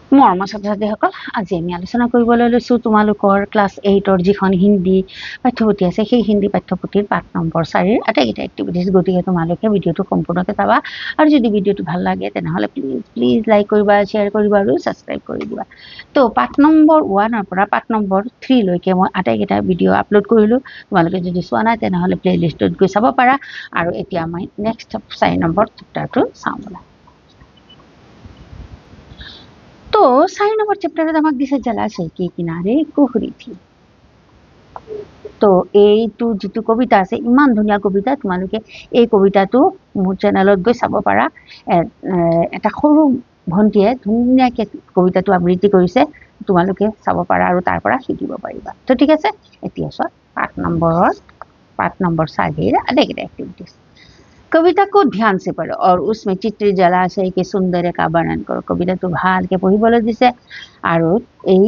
মৰমৰ ছাত্ৰ ছাত্ৰীসকল, আজি আমি আলোচনা কৰিবলৈ লৈছোঁ তোমালোকৰ ক্লাছ 8ৰ যিখন হিন্দী পাঠ্যপুথি আছে সেই হিন্দী পাঠ্যপুথিৰ পাঠ নম্বৰ 4ৰ আটাইকেইটা এক্টিভিটিজ। গতিকে তোমালোকে ভিডিঅ'টো সম্পূৰ্ণকৈ চাবা আৰু যদি ভিডিঅ'টো ভাল লাগে তেনেহ'লে প্লিজ লাইক কৰিবা, শ্বেয়াৰ কৰিবা আৰু ছাবস্ক্ৰাইব কৰি দিবা। তো পাঠ নম্বৰ 1ৰ পৰা পাঠ নম্বৰ 3 লৈকে মই আটাইকেইটা ভিডিঅ' আপলোড কৰিলোঁ। তোমালোকে যদি চোৱা নাই তেনেহ'লে প্লে'লিষ্টত গৈ চাব পাৰা। আৰু এতিয়া মই নেক্সট 4 নম্বৰ চেপ্টাৰটো চাওঁ ব'লা। तो 4 नंबर चैप्टर আমাক দিছে জলাশয় के किनारे कुहरी थी। তো এইটো যিটো কবিতা আছে ইমান ধুনীয়া কবিতা, তোমালোকে এই কবিতাটো মোৰ চেনেলত গৈ চাব পাৰা। এটা সৰু ভণ্টিয়ে ধুনীয়াকৈ কবিতাটো আবৃত্তি কৰিছে, তোমালোকে চাব পাৰা আৰু তাৰ পৰা শিকিব পাৰিবা। তো ঠিক আছে, এতিয়া চোৱা পাঠ নম্বৰ 4 আটাইকেইটা এক্টিভিটিজ। कविता को ध्यान से पढ़ो और उसमें चित्र जलाशय के सौंदर्य का वर्णन करो। কবিতাটো ভালকে পঢ়িবলৈ দিছে আৰু এই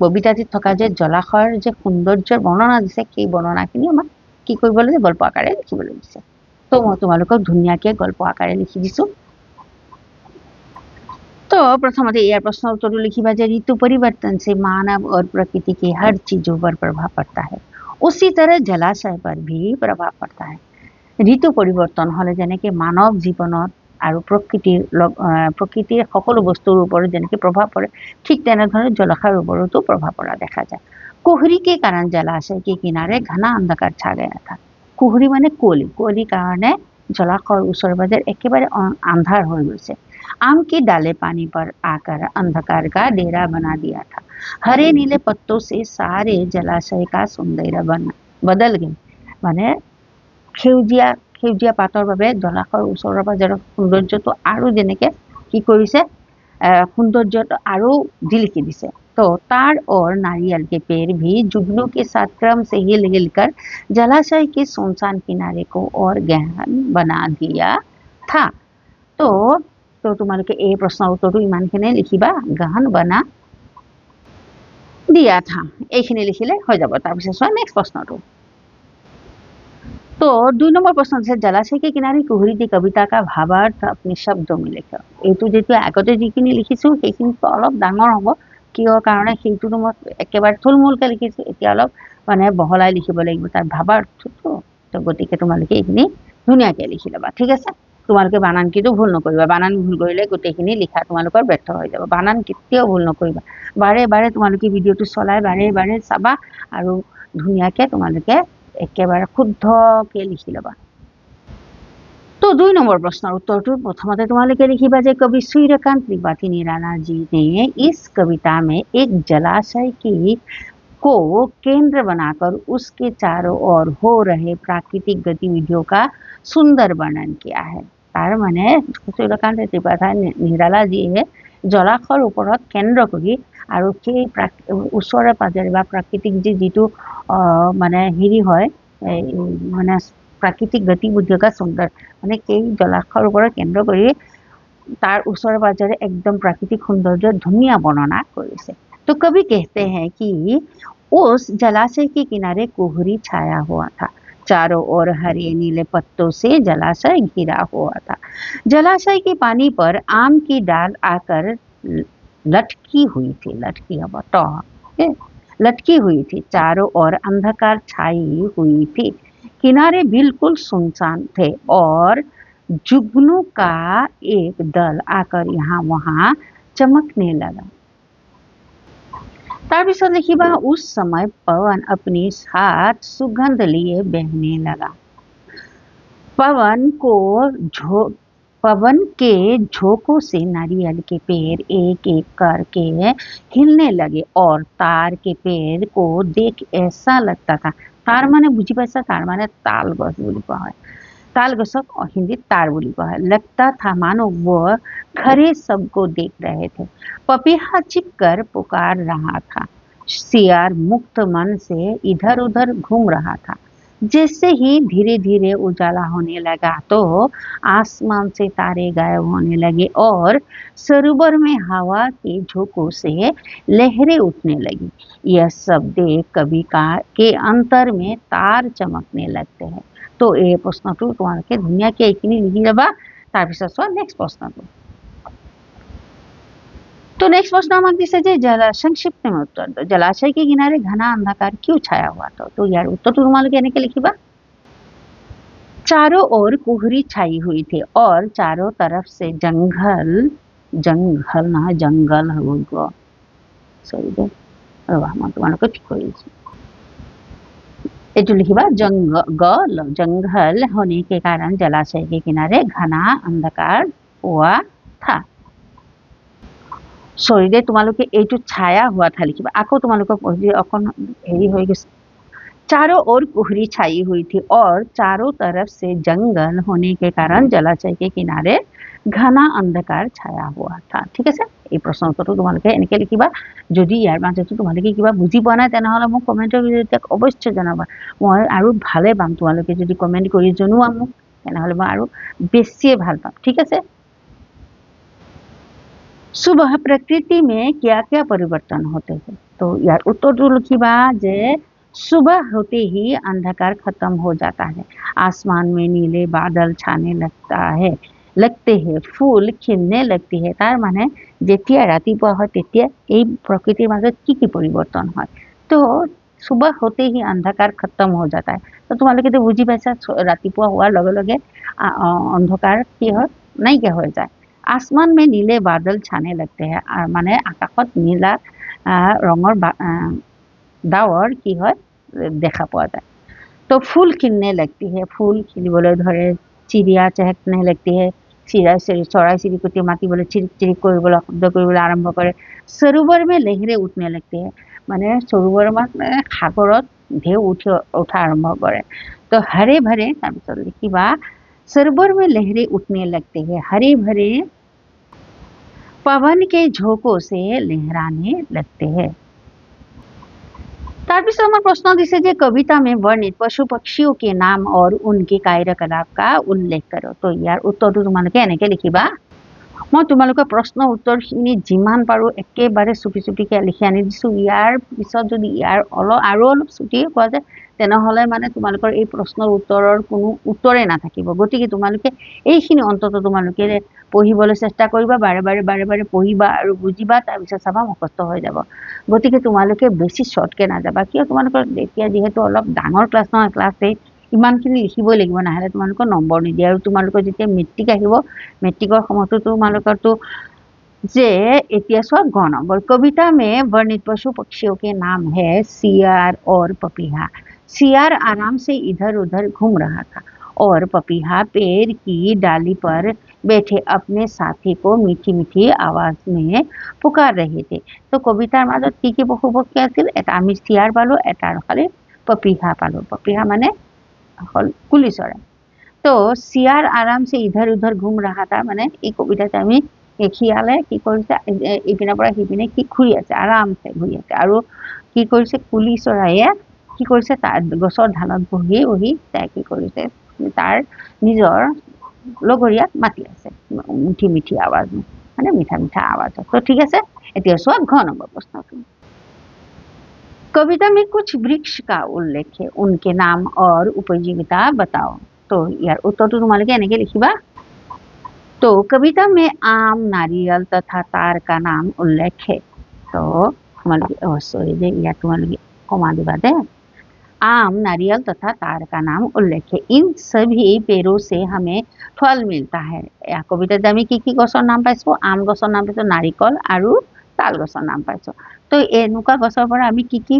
কবিতাটিত থকা যে জলাশয়ৰ যে সৌন্দৰ্যৰ বৰ্ণনা দিছে সেই বৰ্ণনাখিনি আমাক কি কৰিবলৈ দিছে, গল্প আকাৰে লিখিবলৈ দিছে। তো মই তোমালোকক ধুনীয়াকৈ গল্প আকাৰে লিখি দিছোঁ। तो प्रथमते यार प्रश्न उत्तर लिखिबा जे ऋतु परिवर्तन से मानव और प्रकृति की हर चीजों पर प्रभाव पड़ता है, उसी तरह जलाशय पर भी प्रभाव पड़ता है। ঋতু পৰিৱৰ্তন হ'লে যেনেকৈ মানৱ জীৱনত আৰু প্ৰকৃতিৰ সকলো বস্তুৰ ওপৰত যেনেকৈ প্ৰভাৱ পৰে, ঠিক তেনেধৰণে জলাশয়ৰ ওপৰতো প্ৰভাৱ পৰা দেখা যায়। কোহৰি के कारण जलाशय के किनारे घना अंधकार छा गया था। কোহৰি মানে কুঁৱলীৰ কাৰণে জলাশয়ৰ ওচৰে পাজৰে একেবাৰে আন্ধাৰ হৈ গৈছে। आम के डाले पानी पर आकर अंधकार का डेरा बना दिया था। हरे नीले पत्तों से सारे जलाशय का सौंदर्य बदल गए। মানে সেউজীয়া পাতৰ বাবে জলাশয়ৰ ওচৰৰ পাজৰৰ সৌন্দৰ্যটো আৰু যেনেকৈ কি কৰিছে, সৌন্দৰ্যটো আৰু জিলিকি দিছে। तो ताड़ और नारियल के पेड़ भी जुगनू के साथ क्रम से हिल हिलकर जलाशय के सुनसान किनारे को और गहन बना दिया था। तो তোমালোকে এই প্ৰশ্নৰ উত্তৰটো ইমানখিনি লিখিবা, গহন বনা দিয়া থা, এইখিনি লিখিলে হৈ যাব। তাৰপিছত চোৱা নেক্সট প্ৰশ্নটো। तो 2 নম্বৰ প্ৰশ্ন আছে জলাশয় के किनारे कुहरी थी कविता का भावार्थ अपने शब्दों में लिखा। এইটো যেটো আগতে যিখিনি লিখিছো সেইখিনি অলপ ডাঙৰ হ'ব, কিয় কাৰণে সেইটোতো মই একেবাৰে থুলমূলকৈ লিখিছো, এতিয়া অলপ মানে বহলাই লিখিব লাগিব তাৰ ভাৱাৰ্থটো। তো গতিকে তোমালোকে এইখিনি ধুনীয়াকৈ লিখি ল'বা, ঠিক আছে। তোমালোকে বানান কিন্তু ভুল নকৰিবা, বানান ভুল কৰিলে গোটেইখিনি লিখা তোমালোকৰ ব্যৰ্থ হৈ যাব। বানান কেতিয়াও ভুল নকৰিবা, বাৰে বাৰে তোমালোকে ভিডিঅ'টো চলাই বাৰে বাৰে চাবা আৰু ধুনীয়াকৈ তোমালোকে একেবাৰে শুদ্ধকৈ লিখি ল'বা। तो 2 নম্বৰ প্ৰশ্নৰ উত্তৰটো প্ৰথমতে তোমালোকে লিখিবা যে कवि सूर्यकांत त्रिपाठी निराला जी ने इस कविता में एक जलाशय को केंद्र बनाकर उसके चारों ओर हो रहे प्राकृतिक गतिविधियों का सुंदर वर्णन किया है। তাৰ মানে सूर्यकांत त्रिपाठी निराला जीয়ে জলাশয়ৰ ওপৰত কেন্দ্ৰ কৰি আৰু সেই ওচৰে পাজৰে বা প্ৰাকৃতিক যিটো মানে হেৰি হয়, মানে प्राकृतिक गतिविधियों का सुंदर মানে সেই জলাশয়ৰ ওপৰত কেন্দ্ৰ কৰি তাৰ ওচৰে পাজৰে एकदम प्राकृतिक सौंदर्य धुनिया वर्णना करिছে। तो कवि कहते हैं कि उस जलाशय के किनारे कोहरी छाया हुआ था, चारों ओर हरे नीले पत्तों से जलाशय घिरा हुआ था। जलाशय के पानी पर आम की डाल आकर लटकी हुई थी, चारों ओर अंधकार छाई हुई थी, किनारे बिल्कुल सुनसान थे और जुगनू का एक दल आकर यहाँ वहाँ चमकने लगा। তাৰপিছত লিখিবা उस समय पवन अपने साथ सुगंध लिए बहने लगा। पवन के झोंकों से नारियल के पेड़ एक एक करके हिलने लगे और तार के पेड़ को देख ऐसा लगता था, तार माने बुझी पाइसा, तार माने ताल गछ বুলি কোৱা হয়, ताल गछक हिंदीत तार বুলি কোৱা হয়। लगता था मानो वो खरे सबको देख रहे थे। पपीहा छिप कर पुकार रहा था, सियार मुक्त मन से इधर उधर घूम रहा था। जैसे ही धीरे धीरे उजाला होने लगा तो आसमान से तारे गायब होने लगे और सरोवर में हवा के झोंकों से लहरें उठने लगी। यह सब देख कवि के अंतर में तार चमकने लगते हैं। तो এই প্ৰশ্নটো তোমালোকে ধুনীয়াকৈ এইখিনি লিখি ল'বা। তাৰপিছত চোৱা নেক্সট প্ৰশ্নটো। तो नेक्स्ट प्रश्न আমাক দিছে যে সংক্ষিপ্ত উত্তর দাও, জলাশয় के किनारे घना अंधकार क्यों छाया हुआ था। तो यार उत्तर तो তোমালোকে এনেকে লিখিবা। चारों ओर कोहरी छाई हुई थी और चारों तरफ से जंगल जंगल ना जंगल होगा सॉरी दे रवा मैं তোমালোকে ঠিক করে দিছি एटू लिखिबा जंगल जंगल होने के कारण जलाशय के किनारे घना अंधकार हुआ था। सॉरी दे তোমালোকে এইটো ছায়া हुआ था लिखिबा আকৌ তোমালোকক অকন হেৰি হৈ গৈছে। चारों ओर कोहरी छाई हुई थी और चारों तरफ से जंगल होने के कारण जलाशय के किनारे घना अंधकार छाया हुआ था। ठीक আছে এই প্ৰশ্ন উত্তৰটো তোমালোকে এনেকৈ লিখিবা। যদি ইয়াৰ মাজতো তোমালোকে কিবা বুজি পোৱা নাই তেনেহ'লে মোক কমেণ্টৰ জৰিয়তে অৱশ্যে জনাবা। মই আৰু ভালে পাম তোমালোকে যদি কমেণ্ট কৰি জনোৱা মোক, তেনেহ'লে মই আৰু বেছিয়ে ভাল পাম। ঠিক আছে। सुबह प्रकृति में क्या क्या परिवर्तन होते हैं। तो यार उत्तरটো लिखिबा जे सुबह होते ही अंधकार खत्म हो जाता है, आसमान में नीले बादल छाने लगते हैं, फूल खिलने लगती है। तार माने যেতিয়া ৰাতিপুৱা হয় তেতিয়া এই প্ৰকৃতিৰ মাজত কি পৰিৱৰ্তন হয়। তো सुबह होते ही अंधकार खत्म हो जाता है। तो তোমালোকে তো বুজি পাইছা ৰাতিপুৱা হোৱাৰ লগে লগে অন্ধকাৰ কি হয় নাইকিয়া হৈ যায়। आसमान में नीले बादल छाने लगते हैं माने आकाशत नीला रंगर डावर की হয় দেখা পোৱা যায়। तो फूल खिलने लगती है, फूल खिलिবলৈ ধৰে, चिड़िया चहकने लगती है, चराई चिरिकटी मातिবলৈ चिरिक चिरिक কৰিবলৈ शब्द কৰিবলৈ आरम्भ কৰে। सरोवर में लहरें उठने लगती है माने सरोवर মানে সাগৰত ঢেউ উঠা আৰম্ভ কৰে। तो हरे भरे তাৰপিছত লিখিবা सरोवर में लहरें उठने लगते हैं, हरे भरे पवन के झोंकों से लहराने लगते हैं। তাৰপিছত আমাৰ প্ৰশ্ন দিছে যে कविता में वर्णित पशु पक्षियों के नाम और उनके कार्यकलाप का उल्लेख करो। तो यार उत्तरটো তোমালোকে এনেকে লিখিবা। মই তোমালোকৰ প্ৰশ্ন উত্তৰখিনি যিমান পাৰো একেবাৰে চুপি চুপিকে লিখি আনি দিছো। ইয়াৰ পিছত যদি ইয়াৰ আৰু অলপ চুটিয়ে কোৱা যায় তেনেহ'লে মানে তোমালোকৰ এই প্ৰশ্নৰ উত্তৰৰ কোনো উত্তৰে নাথাকিব। গতিকে তোমালোকে এইখিনি অন্তত তোমালোকে পঢ়িবলৈ চেষ্টা কৰিবা, বাৰে বাৰে পঢ়িবা আৰু বুজিবা, তাৰপিছত চাবা মুখস্থ হৈ যাব। গতিকে তোমালোকে বেছি শ্বৰ্টকে নাযাবা, কিয় তোমালোকৰ এতিয়া যিহেতু অলপ ডাঙৰ ক্লাছ নহয়, ক্লাছ 8 ইমানখিনি লিখিবই লাগিব, নহ'লে তোমালোকৰ নম্বৰ নিদিয়ে। আৰু তোমালোকৰ যেতিয়া মেট্ৰিক আহিব, মেট্ৰিকৰ সময়তো তোমালোকৰতো जे এতিয়া চোৱা গ নম্বৰ कविता में वर्णित पशु पक्षियों के नाम है सियार और पपीहा। सियार आराम से इधर उधर घूम रहा था और पपीहा पेड़ की डाली पर बैठे अपने साथी को मीठी मीठी आवाज में पुकार रहे थे। तो कवितार মাজত কি কি পশু পক্ষী আছিল, এটা আমি সিয়াৰ পালো, এটা খালি पपीहा पालो। पपीहा माने कुली चৰাই। तो सियार आराम से इधर उधर घूम रहा था माने এই কবিতাতে আমি শিয়ালে কি কৰিছে ইপিনৰ পৰা সিপিনে কি ঘূৰি আছে, আৰামছে ঘূৰি আছে। আৰু কি কৰিছে কুলি চৰাইয়ে কি কৰিছে তাৰ গছৰ ঢালত বহি বহি তাই কি কৰিছে তাৰ নিজৰ লগৰীয়াক মাতি আছে মিঠি মিঠি আৱাজ মানে মিঠা মিঠা আৱাজ। তো ঠিক আছে এতিয়া চোৱা ঘ নম্বৰ প্ৰশ্নটো। कविता में कुछ वृक्ष का उल्लेख है, उनके नाम और उपजीविका बताओ। तो यार उत्तरটো তোমালোকে এনেকে লিখিবা। तो कविता में आम नारियल तथा तार का नाम उल्लेख है। तो सॉरी दे या तुम्हारे कमा दिबा दे। आम नारियल तथा तार का नाम उल्लेख है, इन सभी पेड़ों से हमें फल मिलता है। या कविता আমি কি কি গছৰ নাম পাইছো, আম গছৰ নাম পাইছো, নাৰিকল আৰু তাল গছৰ নাম পাইছো। তো এনেকুৱা গছৰ পৰা আমি কি কি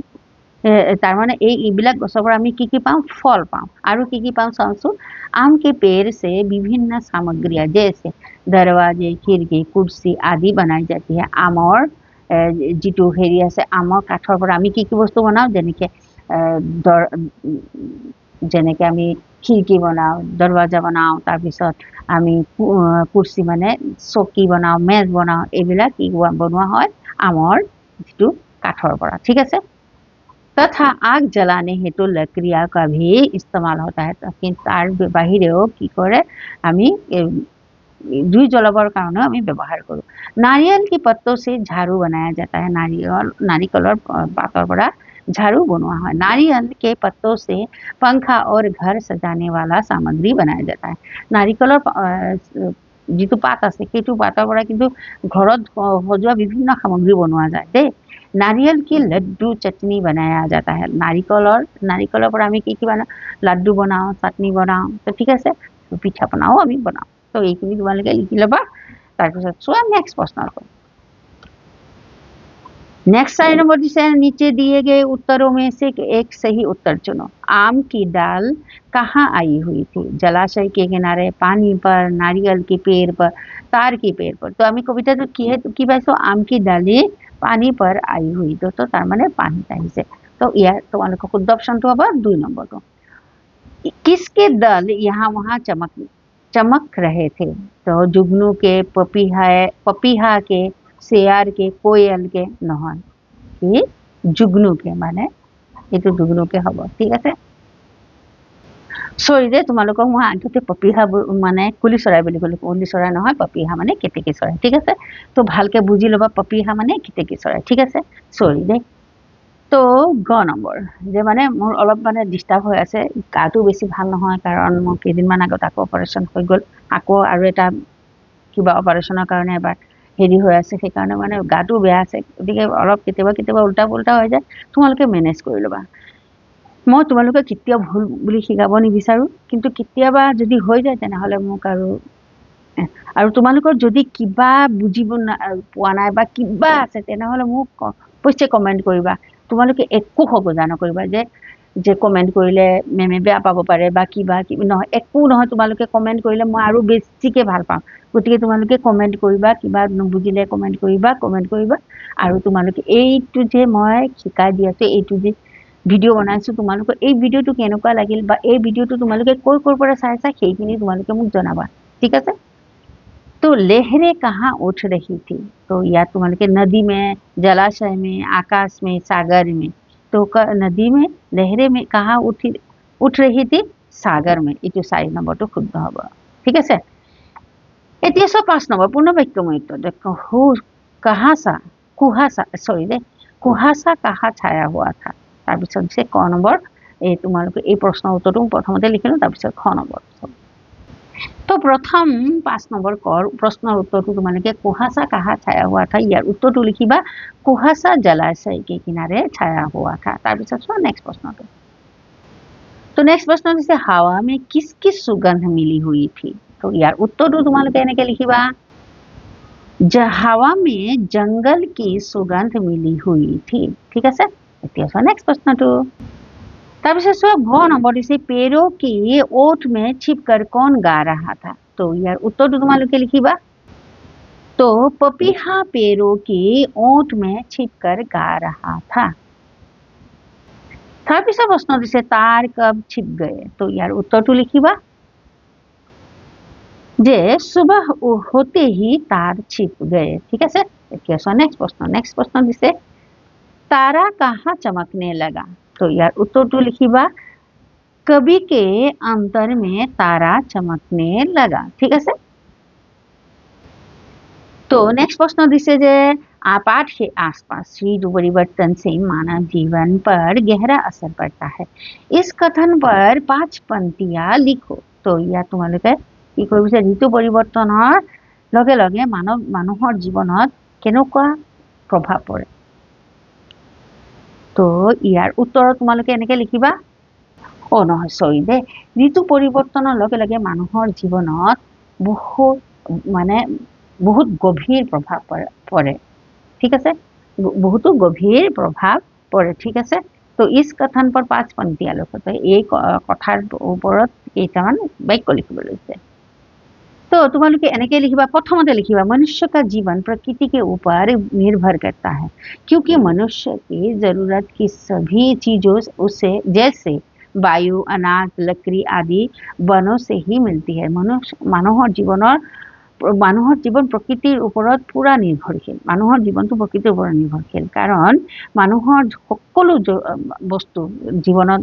तार माने এইবিলাক গছৰ পৰা আমি কি কি পাওঁ, ফল পাওঁ। আৰু কি কি পাওঁ চাওঁচোন। आम के पेड़ से विभिन्न सामग्रियां जैसे दरवाजे खिड़की कुर्सी आदि बनाई जाती है। आমৰ যিটো হেৰি আছে, আমৰ কাঠৰ পৰা আমি কি কি বস্তু বনাওঁ, যেনেকে আমি খিৰিকী বনাওঁ, দৰৱাজা বনাওঁ, তাৰপিছত আমি কুৰ্চি মানে চকী বনাওঁ, মেজ বনাওঁ, এইবিলাক কি বনোৱা হয় আমৰ যিটো কাঠৰ পৰা। ঠিক আছে। तथा आग जलाने हेतु लकड़ियाँ का भी इस्तेमाल होता है। लेकिन तार बाहिरेও কি কৰে আমি জুই জ্বলাবৰ কাৰণেও আমি ব্যৱহাৰ কৰোঁ। नारियल के पत्तों से झाड़ू बनाया जाता है, नारिकলৰ পাতৰ পৰা झाड़ू बनवा है। नारियल के पत्तों से पंखा और घर सजाने वाला सामग्री बनाया जाता है। नारिकলৰ যিটো পাত আছে সেইটো পাতৰ পৰা কিন্তু ঘৰত সজোৱা বিভিন্ন সামগ্ৰী বনোৱা যায় দেই। नारियल की लड्डू चटनी बनाया जाता है। नारिकলৰ পৰা আমি কি বনাওঁ, লাড্ডু বনাওঁ, চাটনি বনাওঁ। তো ঠিক আছে, পিঠা পনাও আমি বনাওঁ। তো এইখিনি তোমালোকে লিখি ল'বা। তাৰপিছত চোৱা নেক্সট প্ৰশ্নটো। नेक्स्ट 4 नंबर दिशा नीचे दिए गए उत्तरों में से एक सही उत्तर चुनो। आम की डाल कहाँ आई हुई थी? जलाशय के किनारे, पानी पर, नारियल के पेड़ पर, तार के पेड़ पर। तो আমি কবিতাটো কি পাইছো, আম কি ডালি পানী पर आई हुई। তো তাৰ মানে পানীত আহিছে। তো ইয়াৰ তোমালোকৰ শুদ্ধ অপশনটো হ'ব 2 নম্বৰটো। किसके दल यहाँ वहाँ चमक रहे थे? तो जुगनू के, पपीहा के, शेयार के, कोयल के নহয়, কি जुगनू के মানে এইটো जुगनू के হ'ব। ঠিক আছে, সৰি দে তোমালোকক মই আগতে পপীহা মানে কুলি চৰাই বুলি ক'লো। কুলি চৰাই নহয়, পপীহা মানে কেতেকী চৰাই। ঠিক আছে, তো ভালকে বুজি ল'বা, পপীহা মানে কেতেকী চৰাই। ঠিক আছে, সৰি দে। তো গ নম্বৰ যে মানে মোৰ অলপ মানে ডিষ্টাৰ্ব হৈ আছে, গাটো বেছি ভাল নহয়, কাৰণ মোৰ কেইদিনমান আগত আকৌ অপাৰেশ্যন হৈ গ'ল। আকৌ আৰু এটা কিবা অপাৰেশ্যনৰ কাৰণে এবাৰ হেৰি হৈ আছে, সেইকাৰণে মানে গাটো বেয়া আছে। গতিকে অলপ কেতিয়াবা উল্টা পুল্টা হৈ যায়, তোমালোকে মেনেজ কৰি ল'বা। মই তোমালোকে কেতিয়াও ভুল বুলি শিকাব নিবিচাৰোঁ, কিন্তু কেতিয়াবা যদি হৈ যায় তেনেহ'লে মোক আৰু তোমালোকৰ যদি কিবা বুজিব পোৱা নাই বা কিবা আছে তেনেহ'লে মোক অৱশ্যে কমেণ্ট কৰিবা। তোমালোকে একো খোকোজা নকৰিবা যে কমেণ্ট কৰিলে মেমে বেয়া পাব পাৰে বা কিবা নহয়, একো নহয়। তোমালোকে কমেণ্ট কৰিলে মই আৰু বেছিকৈ ভাল পাম। গতিকে তোমালোকে কমেণ্ট কৰিবা, কিবা নুবুজিলে কমেণ্ট কৰিবা। আৰু তোমালোকে এইটো যে মই শিকাই দি আছোঁ, এইটো যে ভিডিঅ' বনাইছোঁ, তোমালোকৰ এই ভিডিঅ'টো কেনেকুৱা লাগিল বা এই ভিডিঅ'টো তোমালোকে ক'ৰ পৰা চাইছা সেইখিনি তোমালোকে মোক জনাবা। ঠিক আছে, तो लहरें कहाँ उठ रही थी? तो या तुम्हारे नदी में, जलाशय में, आकाश में, सागर में। तो नदी में, लहरें में कहाँ उठ रही थी? सागर में। ये 4 নম্বৰটো শুদ্ধ হ'ব। ঠিক আছে, এতিয়া 5 নম্বৰ পূৰ্ণ বাক্যময় উত্তৰ। দেখো কুহাসা কাহা ছায়া হোৱা থা। তাৰপিছত দিছে ক নম্বৰ। এই তোমালোকে এই প্ৰশ্নৰ উত্তৰটো প্ৰথমতে লিখিলোঁ, তাৰপিছত খ নম্বৰ। তো প্ৰথম 5 নম্বৰ প্ৰশ্নৰ উত্তৰটো তোমালোকে কুহাসা কাহা ছায়া हुआ था, ইয়াৰ উত্তৰটো লিখিবা কুহাসা জলাশয় के किनारे छाया हुआ था। তাৰপিছত চোৱা নেক্সট প্ৰশ্নটো। তো নেক্সট প্ৰশ্ন দিছে হাৱা में किसकी सुगंध मिली हुई थी? তো ইয়াৰ উত্তৰটো তোমালোকে এনেকৈ লিখিবা হাৱা में जंगल की सुगंध मिली हुई थी। ঠিক আছে, এতিয়া চোৱা নেক্সট প্ৰশ্নটো। তাৰপিছত চোৱা ঘ নম্বৰ দিছে पेड़ों की ओट में छिपकर कौन गा रहा था? तो यार उत्तरটো তোমালোকে লিখিবা तो पपीहा पेड़ों की ओट में छिपकर गा रहा था। তাৰপিছত প্ৰশ্ন দিছে तार कब छिप गए? तो यार उत्तरটো লিখিবা যে सुबह होते ही तार छिप गए। ঠিক আছে, এতিয়া চোৱা নেক্সট প্ৰশ্ন দিছে तारा कहाँ चमकने लगा? तो यार उत्तरটো লিখিবা कवि के अंतर में तारा चमकने लगा। ठीक है, तो नेक्स्ट प्रश्न दिसे जे आपात के आसपास ऋतु परिवर्तन से मानव जीवन पर गहरा असर पड़ता है। इस कथन पर 5 पंक्तियां लिखो। तो या तुम्हारे কি কৰিছে ঋতু পৰিৱৰ্তনৰ লগে লগে মানুহৰ জীৱনত কেনেকুৱা প্ৰভাৱ পৰে। তো ইয়াৰ উত্তৰত তোমালোকে এনেকৈ লিখিবা নহয় সৰি দে ঋতু পৰিৱৰ্তনৰ লগে লগে মানুহৰ জীৱনত बहुत गभीर प्रभाव पड़े। ठीक है, बहुत गभीर प्रभाव पड़े। ठीक है, तो इस कथन पर 5 पंक्तियां लिखो। तो एक कथार ऊपर केइटामान वाक्य लिखिब লৈছে। तो तुम्हारे एनेके लिखिबा प्रथमते लिखिबा मनुष्य का जीवन प्रकृति के ऊपर निर्भर करता है, क्योंकि मनुष्य की जरूरत की सभी चीजों उसे जैसे वायु, अनाज, लकड़ी आदि वनों से ही मिलती है। মানুহৰ জীৱন প্ৰকৃতিৰ ওপৰত পুৰা নিৰ্ভৰশীল। মানুহৰ জীৱনটো প্ৰকৃতিৰ ওপৰত নিৰ্ভৰশীল, কাৰণ মানুহৰ সকলো বস্তু জীৱনত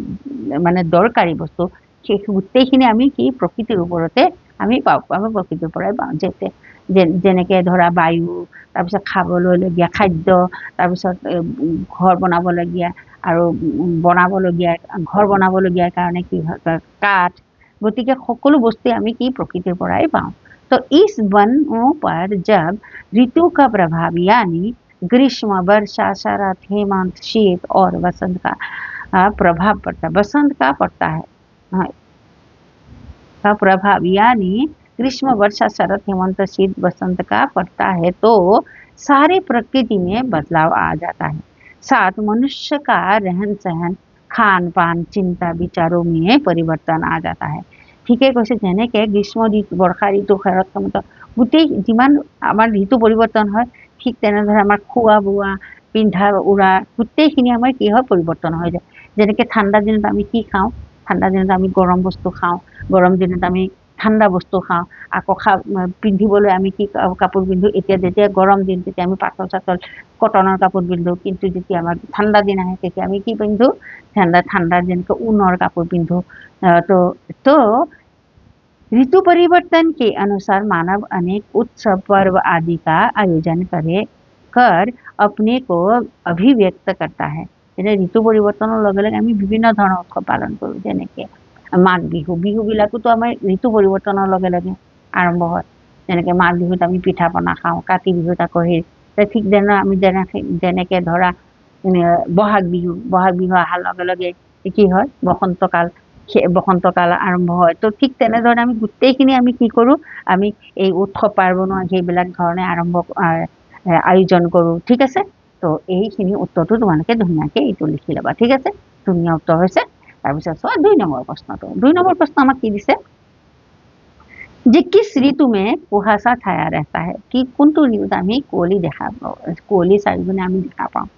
মানে দৰকাৰী বস্তু সেই গোটেইখিনি আমি কি প্ৰকৃতিৰ ওপৰতে আমি পাওঁ। আমি প্ৰকৃতিৰ পৰাই পাওঁ। যেনেকৈ ধৰা বায়ু, তাৰপিছত খাবলৈলগীয়া খাদ্য, তাৰপিছত ঘৰ বনাবলগীয়া আৰু ঘৰ বনাবলগীয়াৰ কাৰণে কি হয় কাঠ। গতিকে সকলো বস্তুৱে আমি কি প্ৰকৃতিৰ পৰাই পাওঁ। तो इस वनों पर जब ऋतु का प्रभाव यानी ग्रीष्म, वर्षा, शरद, हेमंत, शीत और वसंत का प्रभाव पड़ता है, बसंत का पड़ता है, हाँ, का प्रभाव यानी ग्रीष्म, वर्षा, शरद, हेमंत, शीत, वसंत का पड़ता है तो सारे प्रकृति में बदलाव आ जाता है। साथ मनुष्य का रहन सहन, खान पान, चिंता, विचारों में परिवर्तन आ जाता है। ठीके কৈছে যেনেকে গ্ৰীষ্ম ঋতু, বৰ্ষা ঋতু, শৰৎ হেমন্ত গোটেই যিমান আমাৰ ঋতু পৰিৱৰ্তন হয় ঠিক তেনেদৰে আমাৰ খোৱা বোৱা, পিন্ধা উৰা গোটেইখিনি আমাৰ কি হয় পৰিৱৰ্তন হৈ যায়। যেনেকে ঠাণ্ডা দিনত আমি কি খাওঁ, ঠাণ্ডা দিনত আমি গৰম বস্তু খাওঁ, গৰম দিনত আমি ঠাণ্ডা বস্তু খাওঁ, আকৌ পিন্ধিবলৈ আমি কি কাপোৰ পিন্ধো, এতিয়া যেতিয়া গৰম দিন তেতিয়া আমি পাতল চাতল কটনৰ কাপোৰ পিন্ধো, কিন্তু যেতিয়া আমাৰ ঠাণ্ডা দিন আহে তেতিয়া আমি কি পিন্ধো, ঠাণ্ডাৰ যেনেকৈ ऊনৰ কাপোৰ পিন্ধো। तो ऋतु परिवर्तन के अनुसार मानव अनेक उत्सव, पर्व आदि का आयोजन कर अपने को अभिव्यक्त करता है। ऋतु परिवर्तনৰ লগে লগে আমি বিভিন্ন ধৰণৰ উৎসৱ পালন কৰোঁ, যেনেকৈ মাঘ বিহু, বিহুবিলাকোতো আমাৰ ঋতু পৰিৱৰ্তনৰ লগে লগে আৰম্ভ হয়। যেনেকৈ মাঘ বিহুত আমি পিঠা পনা খাওঁ, কাতি বিহুত আকৌ ঠিক আমি যেনেকৈ ধৰা বহাগ বিহু অহাৰ লগে লগে কি হয় বসন্তকাল আৰম্ভ হয়। তো ঠিক তেনেধৰণে আমি গোটেইখিনি আমি কি কৰোঁ, আমি এই উৎসৱ পাৰ্বণৰ সেইবিলাক ধৰণে আয়োজন কৰোঁ। ঠিক আছে, তো এইখিনি উত্তৰটো তোমালোকে ধুনীয়াকৈ এইটো লিখি ল'বা। ঠিক আছে, ধুনীয়া উত্তৰ হৈছে। তাৰপিছত চোৱা 2 নম্বৰ প্ৰশ্নটো। 2 নম্বৰ প্ৰশ্ন আমাক কি দিছে যে किस ऋतु में कुहासा छाया रहता है, कि কোনটো ঋতুত আমি কুঁৱলী দেখা পাওঁ, কুঁৱলী চাৰিওপিনে আমি দেখা পাওঁ।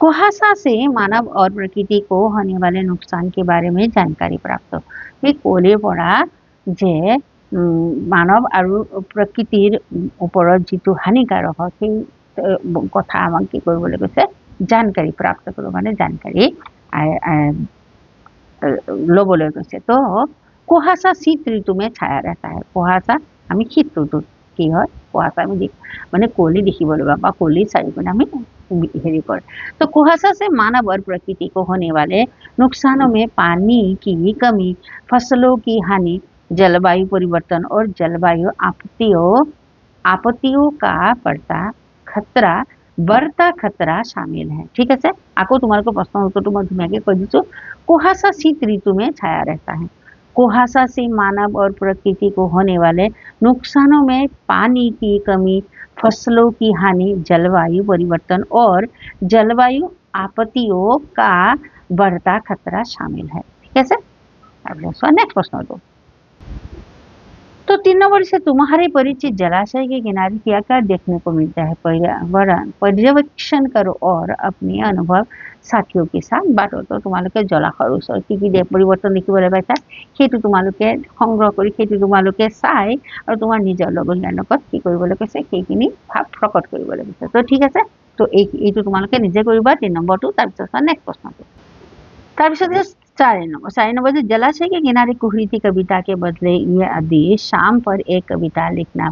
कुहासा से मानव और प्रकृति को होने वाले नुकसान के बारे में जानकारी प्राप्त हो। এই কুঁৱলীৰ পৰা যে মানৱ আৰু প্ৰকৃতিৰ ওপৰত যিটো হানিকাৰক হয় সেই কথা আমাক কি কৰিবলৈ কৈছে, जानकारी प्राप्त কৰিব, মানে जानकारी ল'বলৈ কৈছে। তো কুহাসা শীত ঋতু में छाया रहता है। কুহাসা আমি শীত ঋতুত কি হয়, কুহাসা আমি মানে কুঁৱলী দেখিবলৈ পাওঁ বা কুঁৱলীৰ চাৰিওপিনে আমি हेरी पर। तो कुहासा से मानव और प्रकृति को होने वाले नुकसानों में पानी की कमी, फसलों की हानि, जलवायु परिवर्तन और जलवायु आपत्तियों का बढ़ता खतरा शामिल है। ठीक है, আকৌ তোমালোকৰ প্ৰশ্নৰ উত্তৰটো মই ধুনীয়াকৈ কৈ দিছোঁ। कुहासा शीत ऋतु में छाया रहता है। कुहासा से मानव और प्रकृति को होने वाले नुकसानों में पानी की कमी, फसलों की हानि, जलवायु परिवर्तन और जलवायु आपत्तियों का बढ़ता खतरा शामिल है। ठीक है, नेक्स्ट प्रश्न। तो 3 नंबर से तुम्हारे परिचित जलाशय के किनारे क्या क्या देखने को मिलता है, पर्यवेक्षण करो और अपने अनुभव साथियों के साथ बाटो। तो তোমালোকে জলাশয়ৰ ওচৰত কি কি পৰিৱৰ্তন দেখিবলৈ পাইছা সেইটো তোমালোকে সংগ্ৰহ কৰি সেইটো তোমালোকে চাই আৰু তোমাৰ নিজৰ লগৰীয়াৰ লগত কি কৰিবলৈ কৈছে সেইখিনি ভাৱ প্ৰকট কৰিবলৈ কৈছে। তো ঠিক আছে, তো এইটো তোমালোকে নিজে কৰিবা 3 নম্বৰটো। তাৰপিছত नेक्स्ट प्रश्नটো। তাৰপিছত 4 नंबर से जलाशय के किनारे कुहरी कविता के बदले ये आदेश शाम पर एक कविता लिखना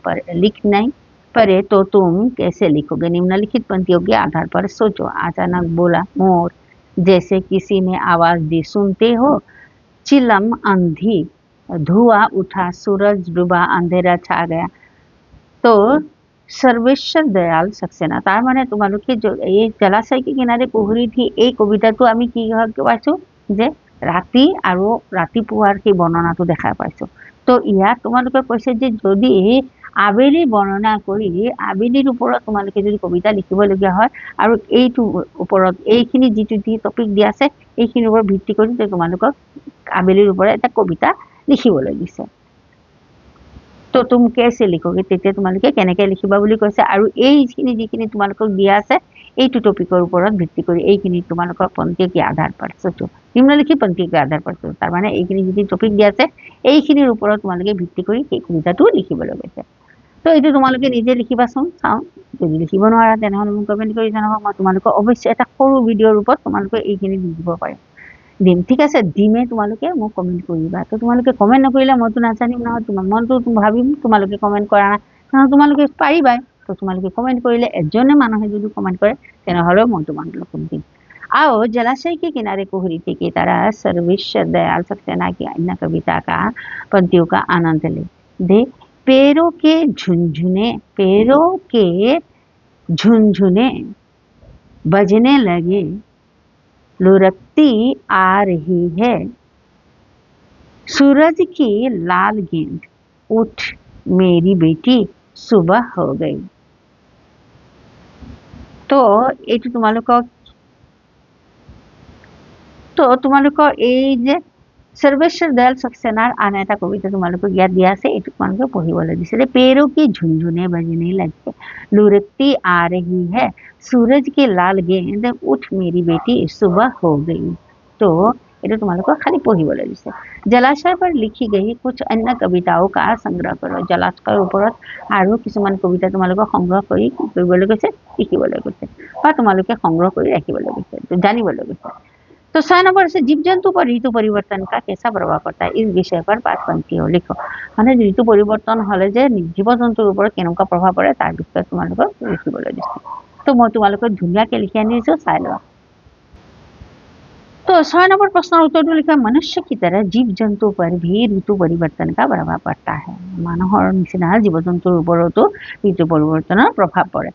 पड़े तो तुम कैसे लिखोगे। निम्नलिखित पंक्तियों के आधार पर सोचो। अचानक बोला मोर, जैसे किसी ने आवाज दी, सुनते हो। चिलम अंधी, धुआं उठा, सूरज डूबा, अंधेरा छा गया। तो सर्वेश्वर दयाल सक्सेना। तार माने তোমালোকে এই জলাশয় के किनारे कुहरी थी এই কবিতাটো আমি কি পাইছো যে ৰাতি আৰু ৰাতিপুৱাৰ সেই বৰ্ণনাটো দেখা পাইছো। তো ইয়াত তোমালোকে কৈছে যে যদি আবেলি বৰ্ণনা কৰি আবেলিৰ ওপৰত তোমালোকে যদি কবিতা লিখিবলগীয়া হয় আৰু এইটো ওপৰত এইখিনি যিটো টপিক দিয়া আছে এইখিনিৰ ওপৰত ভিত্তি কৰি তোমালোকক আবেলিৰ ওপৰত এটা কবিতা লিখিবলৈ দিছে। তো তুমি कैसे लिखोगे, তেতিয়া তোমালোকে কেনেকৈ লিখিবা বুলি কৈছে। আৰু এইখিনি যিখিনি তোমালোকক দিয়া আছে এইটো টপিকৰ ওপৰত ভিত্তি কৰি এইখিনি তোমালোকৰ पंक्ति के आधार पर सोचो। निम्नलिखित पंक्ति के आधार पर सोचो। তাৰ মানে এইখিনি যিখিনি টপিক দিয়া আছে এইখিনিৰ ওপৰত তোমালোকে ভিত্তি কৰি সেই কবিতাটো লিখিবলৈ কৈছে। তো এইটো তোমালোকে নিজে লিখিবাচোন, চাওঁ। যদি লিখিব নোৱাৰা তেনেহ'লে মোক কমেণ্ট কৰি জনাবা। মই তোমালোকক অৱশ্যে এটা সৰু ভিডিঅ'ৰ ৰূপত তোমালোকে এইখিনি লিখিব পাৰিম দিম। ঠিক আছে, দিমে তোমালোকে মোক কমেণ্ট কৰিবা। তো তোমালোকে কমেণ্ট নকৰিলে মইতো নাজানিম নহয়, তোমাৰ মনটো ভাবিম তোমালোকে কমেণ্ট কৰা নাই, কাৰণ তোমালোকে পাৰিবাই। তো তোমালোকে কমেণ্ট কৰিলে এজনে মানুহে যদি কমেণ্ট करे তেনেহ'লে মই তোমালোকক দিম। आओ जलाशय के किनारे कुहरी की तरह सर्वेश्वर दयाल सक्सेना की अन्य कविता का पंक्तियों का आनंद ले। पैरों के झुनझुने बजने लगे, लुढ़कती आ रही है सूरज की लाल गेंद, उठ मेरी बेटी सुबह हो गई। তো এইটো তোমালোকৰ এই যে सर्वेश्वर दयाल सक्सेनार आन এটা कविता তোমালোকক ইয়াত দিয়া আছে, এইটো তোমালোকে পঢ়িবলৈ দিছে যে पेड़ों की झुनझुने बजने लगे, लुढ़कती आ रही है सूरज की लाल गेंद, उठ मेरी बेटी सुबह हो गई। तो এইটো তোমালোকক খালি পঢ়িবলৈ দিছে। জলাশয় पर लिखी गई कुछ अन्य कविताओं का संग्रह करो। জলাশয়ৰ ওপৰত আৰু কিছুমান কবিতা তোমালোকক সংগ্ৰহ কৰি কৰিবলৈ কৈছে, লিখিবলৈ কৈছে বা তোমালোকে সংগ্ৰহ কৰি ৰাখিবলৈ কৈছে, জানিবলৈ কৈছে। तो 6 नंबर से जीव जंतु पर ऋतु परिवर्तन का कैसा प्रभाव पड़ता है, इस विषय पर 5 पंक्तियों लिखो। মানে ঋতু পৰিৱৰ্তন হলে যে জীৱ জন্তুৰ ওপৰত কেনেকুৱা প্ৰভাৱ পৰে তাৰ বিষয়ে তোমালোকক লিখিবলৈ দিছে। তো মই তোমালোকক ধুনীয়াকৈ লিখি আনিছো, চাই লোৱা। तो 6 नंबर प्रश्न उत्तर लिखा, मनुष्य की तरह जीव जंतु पर भी ऋतु परिवर्तन का प्रभाव पड़ता है। মানুহৰ নিচিনা জীৱ জন্তুৰ ওপৰতো ঋতু পৰিৱৰ্তনৰ প্ৰভাৱ পৰে।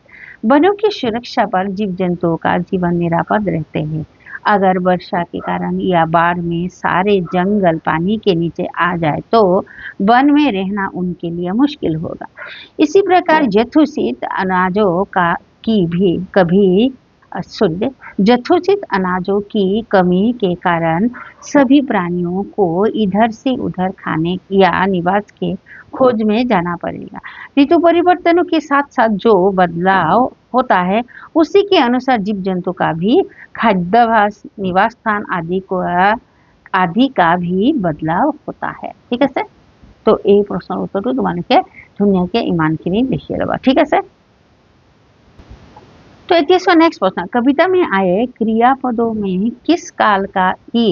वनों की सुरक्षा पर जीव जंतुओं का जीवन निरापद रहते हैं। अगर वर्षा के कारण या बाढ़ में सारे जंगल पानी के नीचे आ जाए तो वन में रहना उनके लिए मुश्किल होगा। इसी प्रकार यथोचित अनाजों की कमी के कारण सभी प्राणियों को इधर से उधर खाने या निवास के खोज में जाना पड़ेगा। ऋतु परिवर्तनों के साथ साथ जो बदलाव होता है उसी के अनुसार जीव जंतु का भी खाद्याभ्यास, निवास स्थान आदि का भी बदलाव होता है। ठीक है, तो এই প্ৰশ্নৰ উত্তৰটো তোমালোকে ধুনীয়াকৈ ইমানখিনি লিখি ল'বা। ঠিক আছে, तो इतिहास का नेक्स्ट प्रश्न, कविता में आए क्रियापदों में किस काल का की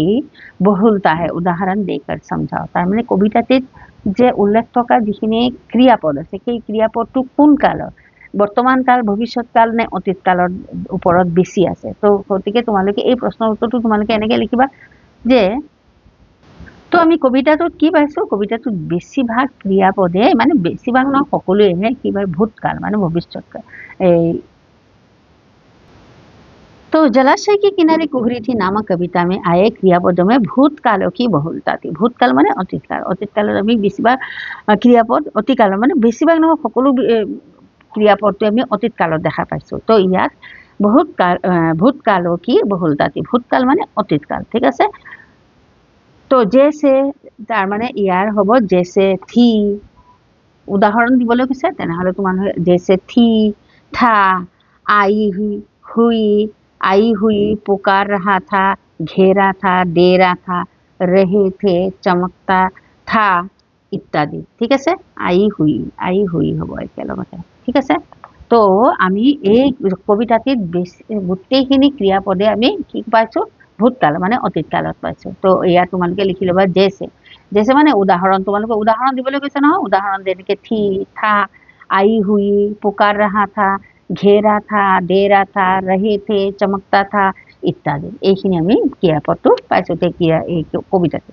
बहुलता है, उदाहरण देकर समझाओ। तार माने कविताते जे उल्लेख থকা যিখিনি ক্ৰিয়াপদ আছে সেই ক্ৰিয়াপদটো কোন কালৰ, বৰ্তমান কাল, ভৱিষ্যৎ কাল নে অতীত কালৰ ওপৰত বেছি আছে। তো গতিকে তোমালোকে এই প্ৰশ্নৰ উত্তৰটো তোমালোকে এনেকৈ লিখিবা যে তো আমি কবিতাটোত কি পাইছো, কবিতাটোত বেছিভাগ ক্ৰিয়াপদে মানে বেছিভাগ নহয় সকলোৱেহে কিবা ভূতকাল মানে ভৱিষ্যৎকাল। এই तो जलाशय के किनारे कुहरी थी नामक कविता में आए क्रियापदों में भूतकालों की बहुलता थी। भूतकाल माने अतीतकाल, अतीतकाल আমি বেছিভাগ ক্ৰিয়াপদ অতীতকাল মানে বেছিভাগ নহয় সকলো ক্ৰিয়াপদটো আমি অতীতকালত দেখা পাইছো। তো ইয়াত भूतकालों की बहुलता थी, भूतकाल माने अतीतकाल। ठीक আছে, तो जैसे तार माने ইয়াৰ হ'ব जैसे थी, उदाहरण দিবলৈ কৈছে তেনেহলে তোমাৰ जैसे थी, था, आई हुई, पुकार रहा था, घेरा था, दे रहा था, रहे थे, चमकता था इत्यादि। ठीक আছে, आई हुई হ'ব একেলগতে। ঠিক আছে, তো আমি এই কবিতাটিত গোটেইখিনি ক্ৰিয়াপদে আমি কি পাইছো, ভূতকাল মানে অতীতকালত পাইছো। তো এয়া তোমালোকে লিখি ল'বা जैसे মানে উদাহৰণ, তোমালোকে উদাহৰণ দিবলৈ কৈছে নহয়, উদাহৰণ যেনেকৈ थी, था, आई हुई, पुकार रहा था, घेरा था, दे रहा था, रहे थे, चमकता था इत्यादि। এইখিনি আমি ক্ৰিয়াপদটো পাইছো এই কবিতাতে।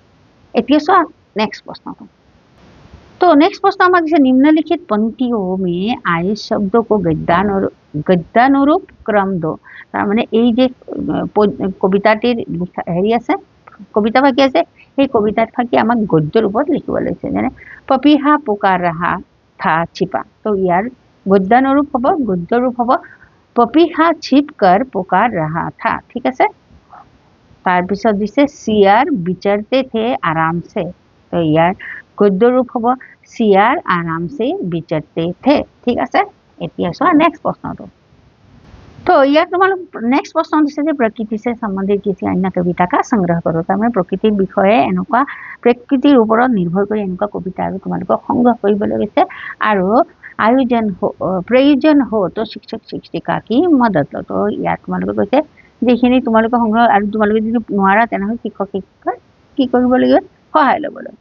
এতিয়া চোৱা नेक्स्ट प्रश्न। तो नेक्स्ट प्रश्न আমাক দিছে, निम्नलिखित पंक्तियों में आए शब्दों को गद्यानुरूप क्रम दो। तार माने এই যে কবিতাটিৰ হেৰি আছে, কবিতা ফাঁকি আছে, সেই কবিতাৰ ফাঁকি আমাক গদ্য ৰূপত লিখিবলৈ দিছে। যেনে पपीहा पुकार रहा था छिपा, तो ইয়াৰ गद्यानुरूप হ'ব, गद्य रूप হ'ব पपीहा छिप कर पुकार रहा था। ठीक আছে, तार पिছত दिसे सियार विचरते थे आराम से, तो यार गद्य रूप হ'ব सियार आराम से विचरते थे। ठीक আছে, এতিয়া চোৱা नेक्स्ट प्रश्नটো। तो ইয়াত তোমালোক नेक्स्ट प्रश्न दिছে যে प्रकृति से संबंधित किसी अन्य कविता का संग्रह करो। তাৰমানে প্ৰকৃতিৰ বিষয়ে এনেকুৱা প্ৰকৃতিৰ ওপৰত নিৰ্ভৰ কৰি এনেকুৱা কবিতা আৰু তোমালোকক সংগ্ৰহ কৰিবলৈ গৈছে আৰু प्रयोजन हो तो शिक्षक शिक्षिका की मदद लो। तो ইয়াত তোমালোকে কৈছে যিখিনি তোমালোকে সংগ্ৰহ আৰু তোমালোকে যদি নোৱাৰা তেনেহ'লে শিক্ষক শিক্ষিকাৰ কি কৰিব লাগিব, সহায় ল'বলৈ।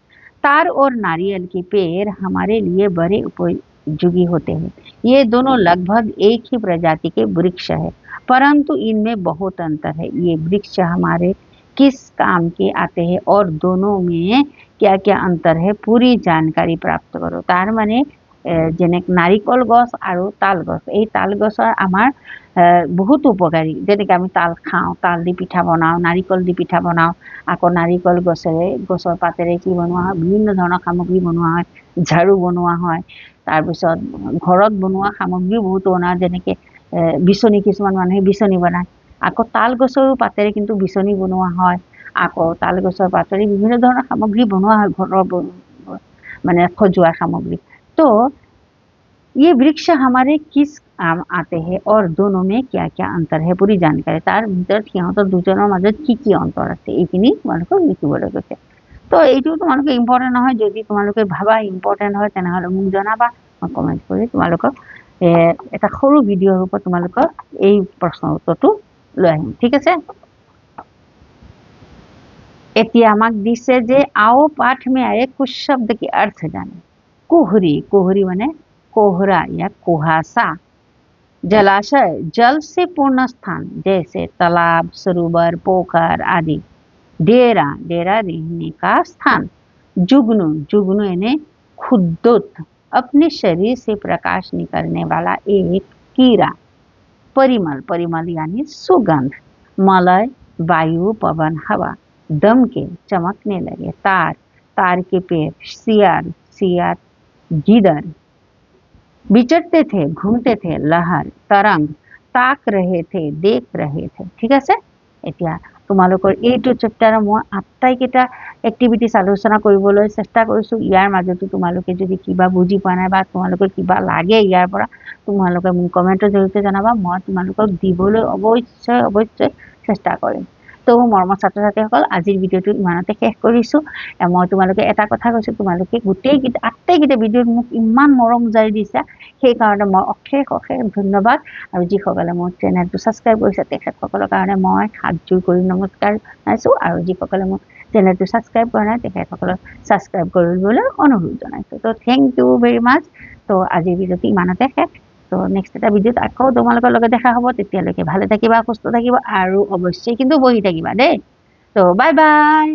तार और नारियल के पेड़ हमारे लिए बड़े उपयोगी होते हैं। ये दोनों लगभग एक ही प्रजाति के वृक्ष है, परंतु इनमें बहुत अंतर है। ये वृक्ष हमारे किस काम के आते हैं और दोनों में क्या क्या अंतर है पूरी जानकारी प्राप्त करो। तार माने जेने नारिकल गछ और ताल गछ, এই ताल गछर आमार बहुत उपकारी। जेनेके आमी ताल खाওঁ, ताल দি पिठा बनाওঁ, नारिकल দি पिठा बनाওঁ, আকৌ नारिकल गछर पातेৰে কি বনোৱা হয়, বিভিন্ন ধৰণৰ সামগ্ৰী বনোৱা হয়, ঝাৰু বনোৱা হয়। তাৰপিছত ঘৰত বনোৱা সামগ্ৰী বহুত বনোৱা, যেনেকে বিচনী, কিছুমান মানুহে বিচনী বনায়। আকৌ তাল গছৰো পাতেৰে কিন্তু বিচনী বনোৱা হয়। আকৌ তাল গছৰ পাতেৰে বিভিন্ন ধৰণৰ সামগ্ৰী বনোৱা হয়, ঘৰৰ মানে সজোৱা সামগ্ৰী। तो ये वृक्ष हमारे किस काम आते हैं और दोनों में क्या क्या अंतर है पूरी जानकारी। तार ভিতৰত সিহঁতৰ দুজনৰ মাজত কি কি অন্তৰ আছে এইখিনি তোমালোকক লিখিবলৈ কৈছে। তো এইটো তোমালোকে ইম্পৰ্টেণ্ট নহয়, যদি তোমালোকে ভাবা ইম্পৰ্টেণ্ট হয় তেনেহ'লে মোক জনাবা, মই কমেণ্ট কৰি তোমালোকক এটা সৰু ভিডিঅ' ৰূপত তোমালোকৰ এই প্ৰশ্নৰ উত্তৰটো লৈ আহিম। ঠিক আছে, এতিয়া আমাক দিছে যে आओ पाठ में आए कुछ शब्द के अर्थ जाने। कोहरी, कोहरी माने कोहरा या कुहासा। जलाशय, जल से पूर्ण स्थान जैसे तालाब, सरोवर, पोखर आदि। डेरा, डेरा रहने का स्थान। जुगनू, जुगनू यानी खुद्दुत, अपने शरीर से प्रकाश निकलने वाला एक कीड़ा। परिमल, परिमल यानी सुगंध। मलय, वायु, पवन, हवा। दम के, चमकने लगे। तार, तार के पेड़। सियार, सियार गीदड़। विचरते थे, घूमते थे। लहर, तरंग, ताक रहे थे, देख रहे थे। ठीक আছে, এতিয়া তোমালোকৰ এইটো চেপ্টাৰৰ মই আটাইকেইটা এক্টিভিটিছ আলোচনা কৰিবলৈ চেষ্টা কৰিছোঁ। ইয়াৰ মাজতো তোমালোকে যদি কিবা বুজি পোৱা নাই বা তোমালোকৰ কিবা লাগে ইয়াৰ পৰা, তোমালোকে মোক কমেণ্টৰ জৰিয়তে জনাবা, মই তোমালোকক দিবলৈ অৱশ্যই চেষ্টা কৰিম। তো মৰমৰ ছাত্ৰ ছাত্ৰীসকল, আজিৰ ভিডিঅ'টো ইমানতে শেষ কৰিছোঁ। মই তোমালোকে এটা কথা কৈছোঁ, তোমালোকে আটাইকেইটা ভিডিঅ'ত মোক ইমান মৰম জাৰি দিছা, সেইকাৰণে মই অশেষ অশেষ ধন্যবাদ। আৰু যিসকলে মোৰ চেনেলটো ছাবস্ক্ৰাইব কৰিছে তেখেতসকলৰ কাৰণে মই হাত জোৰ কৰি নমস্কাৰ জনাইছোঁ, আৰু যিসকলে মোৰ চেনেলটো ছাবস্ক্ৰাইব কৰা নাই তেখেতসকলক ছাবস্ক্ৰাইব কৰিবলৈ অনুৰোধ জনাইছোঁ। তো থেংক ইউ ভেৰি মাছ। তো আজিৰ ভিডিঅ'টো ইমানতে শেষ। তো নেক্সট এটা ভিডিঅ'ত আকৌ তোমালোকৰ লগত দেখা হ'ব। তেতিয়ালৈকে ভালে থাকিবা, সুস্থ থাকিবা, আৰু অৱশ্যেই কিন্তু বহি থাকিবা দেই। তো বাই বাই।